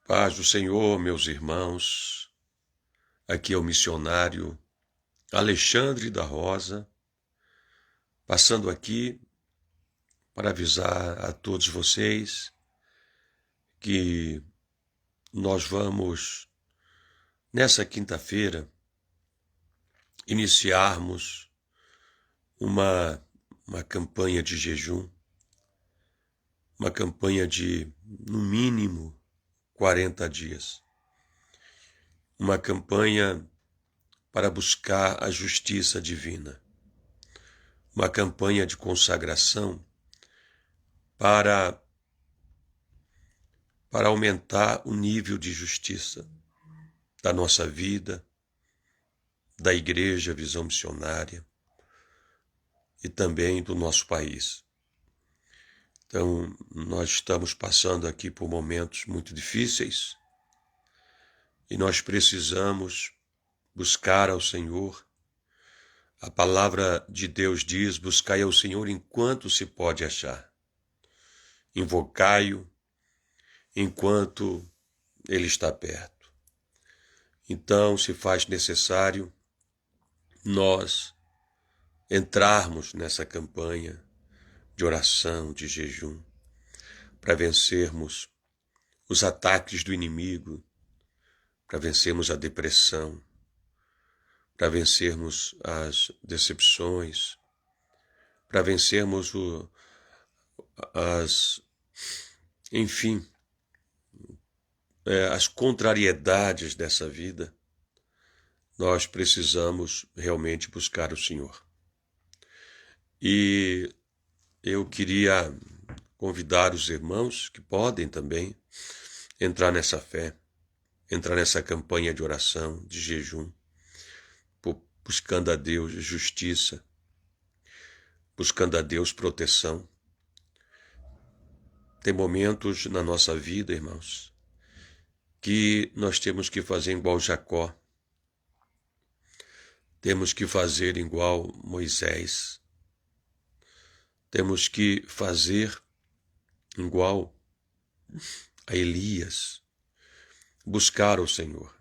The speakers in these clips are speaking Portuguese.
Paz do Senhor, meus irmãos. Aqui é o missionário Alexandre da Rosa, passando aqui para avisar a todos vocês que nós vamos, nessa quinta-feira, iniciarmos uma campanha de jejum, uma campanha de, no mínimo, 40 dias. Uma campanha para buscar a justiça divina. Uma campanha de consagração para aumentar o nível de justiça da nossa vida, da Igreja Visão Missionária e também do nosso país. Então, nós estamos passando aqui por momentos muito difíceis e nós precisamos buscar ao Senhor. A palavra de Deus diz: buscai ao Senhor enquanto se pode achar. Invocai-o enquanto Ele está perto. Então, se faz necessário nós entrarmos nessa campanha de oração, de jejum, para vencermos os ataques do inimigo, para vencermos a depressão, para vencermos as decepções, para vencermos as contrariedades dessa vida. Nós precisamos realmente buscar o Senhor. E eu queria convidar os irmãos que podem também entrar nessa fé, entrar nessa campanha de oração, de jejum, buscando a Deus justiça, buscando a Deus proteção. Tem momentos na nossa vida, irmãos, que nós temos que fazer igual Jacó, temos que fazer igual Moisés, temos que fazer igual a Elias, buscar o Senhor.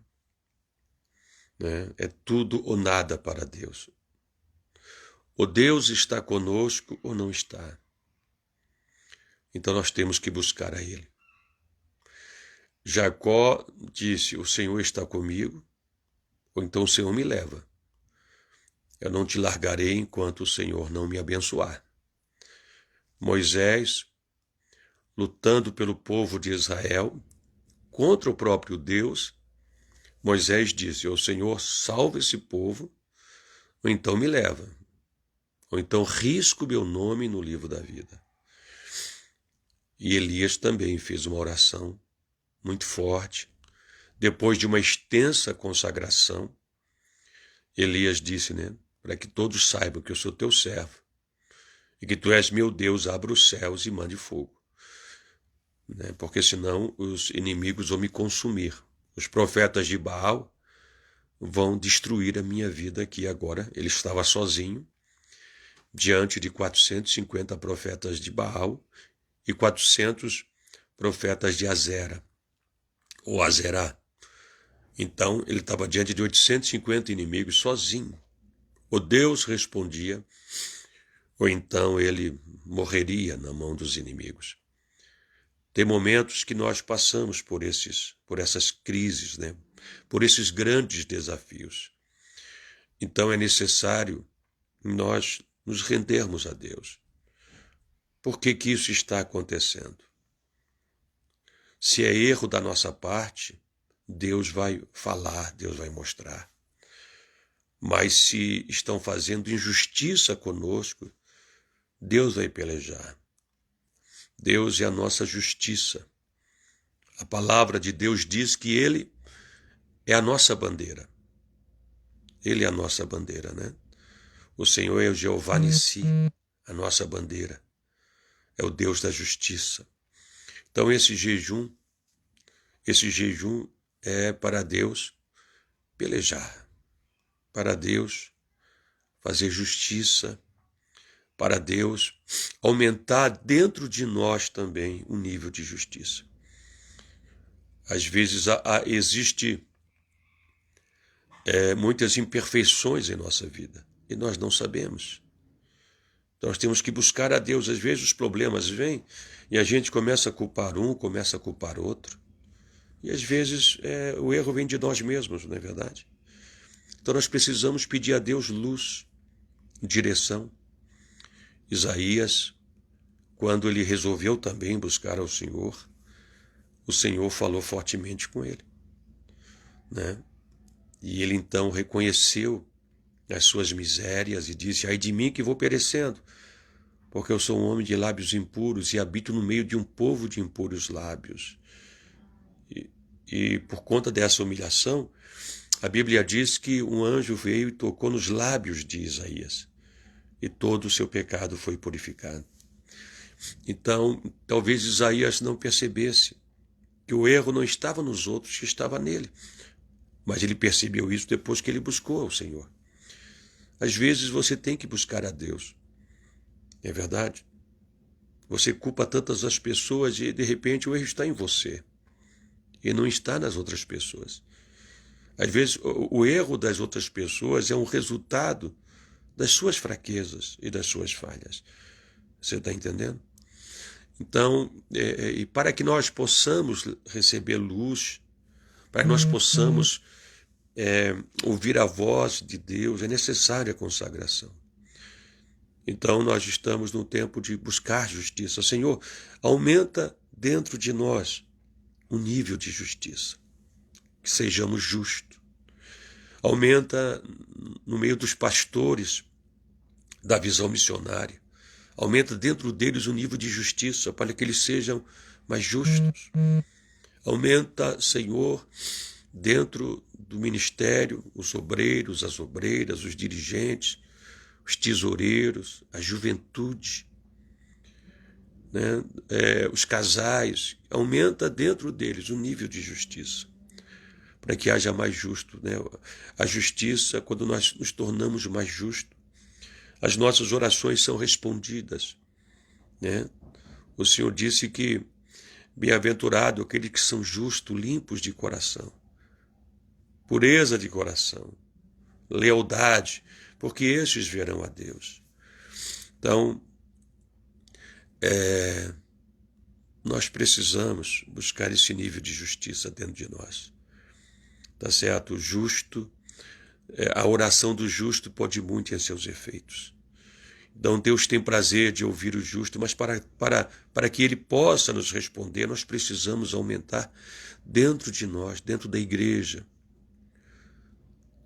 É tudo ou nada para Deus. Ou Deus está conosco ou não está. Então nós temos que buscar a Ele. Jacó disse: o Senhor está comigo, ou então o Senhor me leva. Eu não te largarei enquanto o Senhor não me abençoar. Moisés, lutando pelo povo de Israel, contra o próprio Deus, Moisés disse: o Senhor salva esse povo, ou então me leva, ou então risco meu nome no livro da vida. E Elias também fez uma oração muito forte. Depois de uma extensa consagração, Elias disse, para que todos saibam que eu sou teu servo e que tu és meu Deus, abra os céus e mande fogo. Porque senão os inimigos vão me consumir. Os profetas de Baal vão destruir a minha vida aqui agora. Ele estava sozinho, diante de 450 profetas de Baal e 400 profetas de Azera, ou Azerá. Então, ele estava diante de 850 inimigos sozinho. Ou Deus respondia, ou então ele morreria na mão dos inimigos. Tem momentos que nós passamos por essas crises, por esses grandes desafios. Então é necessário nós nos rendermos a Deus. Por que isso está acontecendo? Se é erro da nossa parte, Deus vai falar, Deus vai mostrar. Mas se estão fazendo injustiça conosco, Deus vai pelejar. Deus é a nossa justiça. A palavra de Deus diz que Ele é a nossa bandeira. Ele é a nossa bandeira, O Senhor é o Jeová Nissi, a nossa bandeira. É o Deus da justiça. Então esse jejum é para Deus pelejar, para Deus fazer justiça, para Deus aumentar dentro de nós também o nível de justiça. Às vezes existe muitas imperfeições em nossa vida e nós não sabemos. Então, nós temos que buscar a Deus. Às vezes os problemas vêm e a gente começa a culpar um, começa a culpar outro. E às vezes o erro vem de nós mesmos, não é verdade? Então nós precisamos pedir a Deus luz, direção. Isaías, quando ele resolveu também buscar ao Senhor, o Senhor falou fortemente com ele, né? E ele então reconheceu as suas misérias e disse: ai de mim que vou perecendo, porque eu sou um homem de lábios impuros e habito no meio de um povo de impuros lábios. E por conta dessa humilhação, a Bíblia diz que um anjo veio e tocou nos lábios de Isaías, e todo o seu pecado foi purificado. Então, talvez Isaías não percebesse que o erro não estava nos outros, que estava nele. Mas ele percebeu isso depois que ele buscou ao Senhor. Às vezes você tem que buscar a Deus. É verdade? Você culpa tantas as pessoas e de repente o erro está em você e não está nas outras pessoas. Às vezes o erro das outras pessoas é um resultado das suas fraquezas e das suas falhas. Você está entendendo? Então, e para que nós possamos receber luz, para que nós possamos ouvir a voz de Deus, é necessária a consagração. Então, nós estamos no tempo de buscar justiça. Senhor, aumenta dentro de nós o nível de justiça, que sejamos justos. Aumenta no meio dos pastores da visão missionária. Aumenta dentro deles o nível de justiça, para que eles sejam mais justos. Aumenta, Senhor, dentro do ministério, os obreiros, as obreiras, os dirigentes, os tesoureiros, a juventude, né? Os casais. Aumenta dentro deles o nível de justiça, para que haja mais justo, né? A justiça, quando nós nos tornamos mais justos, as nossas orações são respondidas, né? O Senhor disse que bem-aventurado aqueles que são justos, limpos de coração, pureza de coração, lealdade, porque estes verão a Deus. Então, nós precisamos buscar esse nível de justiça dentro de nós. Tá certo? O justo, a oração do justo pode muito em seus efeitos. Então Deus tem prazer de ouvir o justo, mas para que ele possa nos responder, nós precisamos aumentar dentro de nós, dentro da igreja,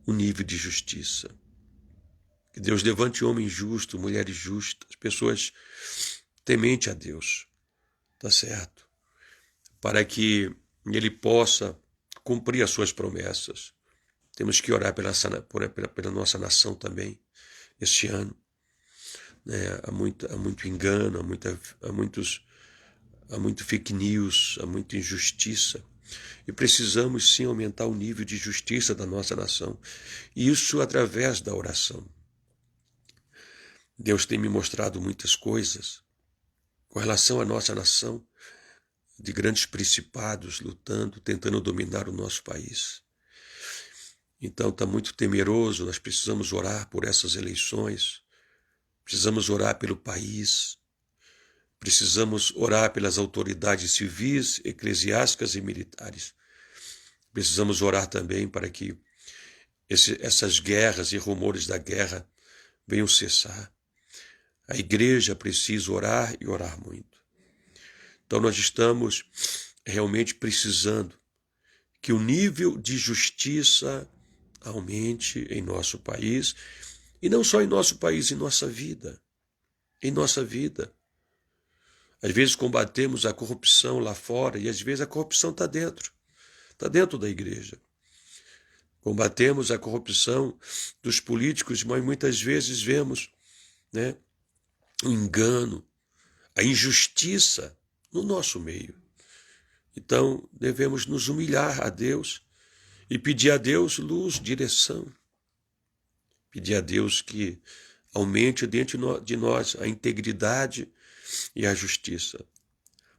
o nível de justiça. Que Deus levante homens justos, mulheres justas, pessoas temente a Deus, tá certo? Para que ele possa cumprir as suas promessas. Temos que orar pela nossa nação também, este ano. Há muito engano, há muito fake news, há muita injustiça. E precisamos sim aumentar o nível de justiça da nossa nação. E isso através da oração. Deus tem me mostrado muitas coisas com relação à nossa nação, de grandes principados lutando, tentando dominar o nosso país. Então está muito temeroso, nós precisamos orar por essas eleições, precisamos orar pelo país, precisamos orar pelas autoridades civis, eclesiásticas e militares. Precisamos orar também para que essas guerras e rumores da guerra venham cessar. A igreja precisa orar e orar muito. Então nós estamos realmente precisando que o nível de justiça aumente em nosso país, e não só em nosso país, em nossa vida. Em nossa vida. Às vezes combatemos a corrupção lá fora, e às vezes a corrupção está dentro da igreja. Combatemos a corrupção dos políticos, mas muitas vezes vemos, né, o engano, a injustiça no nosso meio. Então, devemos nos humilhar a Deus e pedir a Deus luz, direção. Pedir a Deus que aumente dentro de nós a integridade e a justiça,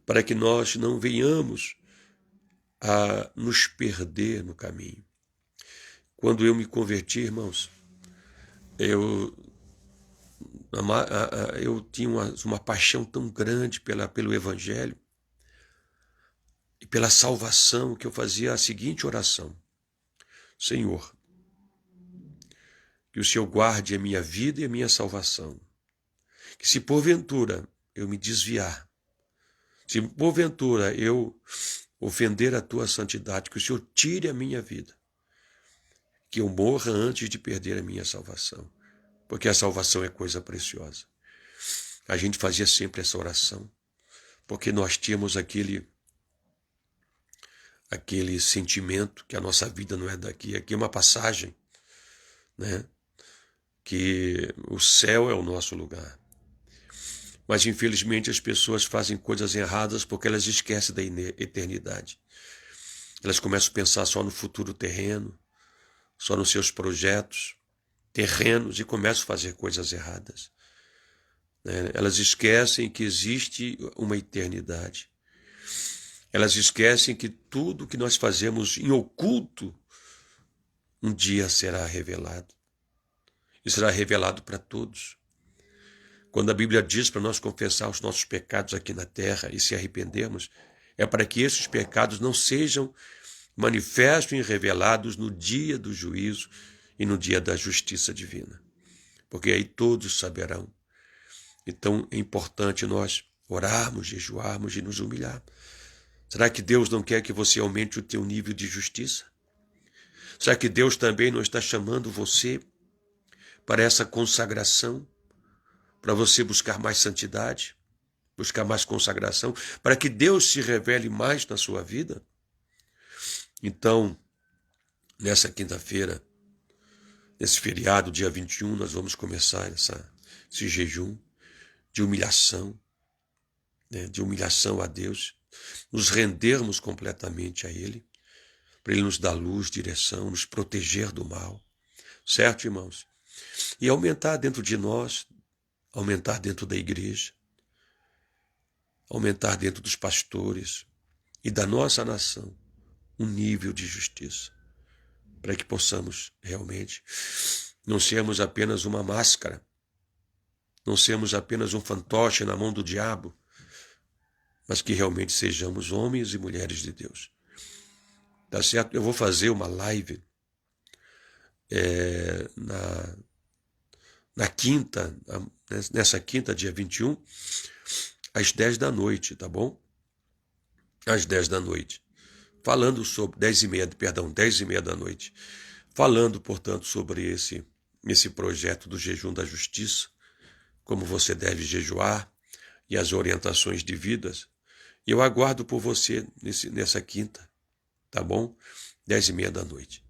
para que nós não venhamos a nos perder no caminho. Quando eu me converti, irmãos, eu tinha uma paixão tão grande pelo Evangelho e pela salvação que eu fazia a seguinte oração: Senhor, que o Senhor guarde a minha vida e a minha salvação. Que se porventura eu me desviar, se porventura eu ofender a tua santidade, que o Senhor tire a minha vida, que eu morra antes de perder a minha salvação, porque a salvação é coisa preciosa. A gente fazia sempre essa oração, porque nós tínhamos aquele sentimento que a nossa vida não é daqui, aqui é uma passagem, né? Que o céu é o nosso lugar. Mas, infelizmente, as pessoas fazem coisas erradas porque elas esquecem da eternidade. Elas começam a pensar só no futuro terreno, só nos seus projetos terrenos e começam a fazer coisas erradas. Elas esquecem que existe uma eternidade. Elas esquecem que tudo que nós fazemos em oculto um dia será revelado. E será revelado para todos. Quando a Bíblia diz para nós confessar os nossos pecados aqui na terra e se arrependermos, é para que esses pecados não sejam manifestos e revelados no dia do juízo e no dia da justiça divina. Porque aí todos saberão. Então é importante nós orarmos, jejuarmos e nos humilhar. Será que Deus não quer que você aumente o teu nível de justiça? Será que Deus também não está chamando você para essa consagração? Para você buscar mais santidade, buscar mais consagração, para que Deus se revele mais na sua vida? Então, nessa quinta-feira, nesse feriado, dia 21, nós vamos começar esse jejum de humilhação, de humilhação a Deus, nos rendermos completamente a Ele, para Ele nos dar luz, direção, nos proteger do mal, certo, irmãos? E aumentar dentro de nós, aumentar dentro da igreja, aumentar dentro dos pastores e da nossa nação um nível de justiça, para que possamos realmente não sermos apenas uma máscara, não sermos apenas um fantoche na mão do diabo, mas que realmente sejamos homens e mulheres de Deus. Tá certo? Eu vou fazer uma live nessa quinta, dia 21, às 10 da noite, tá bom? Às 10 da noite. Falando sobre 10h30 da noite. Falando, portanto, sobre esse projeto do jejum da justiça, como você deve jejuar e as orientações de vidas. E eu aguardo por você nessa quinta, tá bom? 10h30 da noite.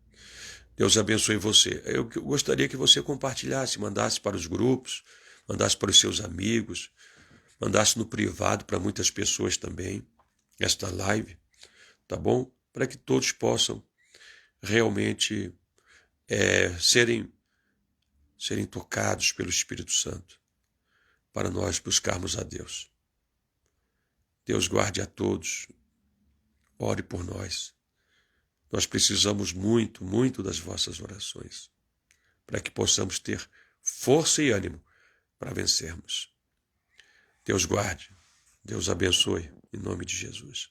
Deus abençoe você. Eu gostaria que você compartilhasse, mandasse para os grupos, mandasse para os seus amigos, mandasse no privado para muitas pessoas também, esta live, tá bom? Para que todos possam realmente serem tocados pelo Espírito Santo, para nós buscarmos a Deus. Deus guarde a todos, ore por nós. Nós precisamos muito, muito das vossas orações, para que possamos ter força e ânimo para vencermos. Deus guarde, Deus abençoe, em nome de Jesus.